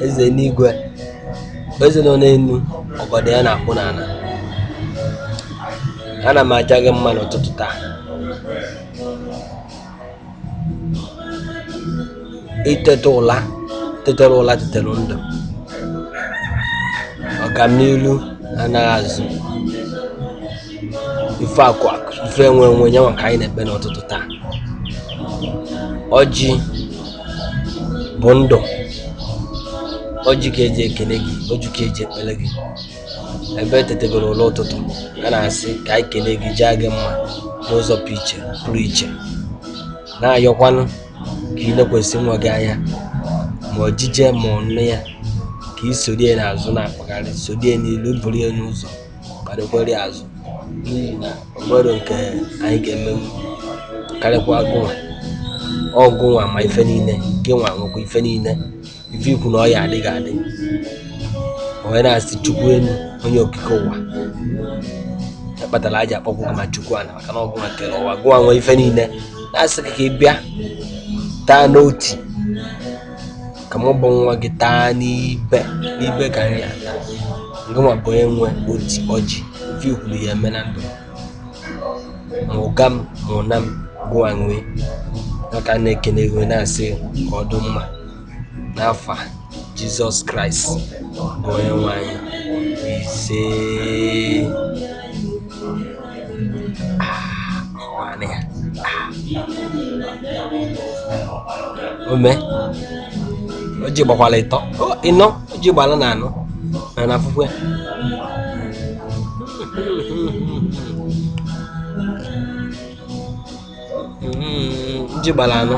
eze n'igwe eze nọ n'enu ọgọdọ ya na-akpụ n'ala. Ana m aja gị mma n'ụtụtụ taa. Itete ụla tetere ụla tetere ndụ, ọganilu anaghị azụ, ife akụ akụ ife enwe enwe nyanwa ka anyị na-ekpe n'ụtụtụ taa. Ọjị bụ ndụ, ọjị ka eji ekene gị, ọjị ka eji ekpele gị. Ebe etetegoro ụlọ ụtụtụ a na-asị ka anyị kene gị jaa gị mma n'ụzọ pụrụ iche, na-ayọkwanụ ka ị lekwasị nwa gị anya ma ọjije ma ọnụ ya, ka ị sorie n'azụ na-akpagharị, sorie n'ilu, buru ya n'ụzọ, kpadokwere azụ, n'ihi na o nwere nke anyị ga-emenwu karịkwa ọgụnwa ma ife niile, gị nwa nwekwa ife niile, ife ikwu na ọya adịghị adị. Onye na-asị Chukwu enu onye okike ụwa ekpatara aja akpọkwu ma Chukwu ana, maka na ọgụnwa kere ụwa, gụnwa nwee ife niile, na-asị ka ị bịa taa n'oti, ka mụ bụ nwa gị taa n'ibe ka nri ata. Ngịnwa bụ onye nwe oti ọjị, ife ikwuru ya eme na ndụ ma ụga m ma ụna m, gụnwa nwee. Aka na-ekene gị na-asị ka ọ dị mma n'afa Jizọs Kraịst bụ onye nwe anyị. Ise ome oji gbakwala ịnọ oji gbala na anọ na afụfụ ya. Ji gbala anọ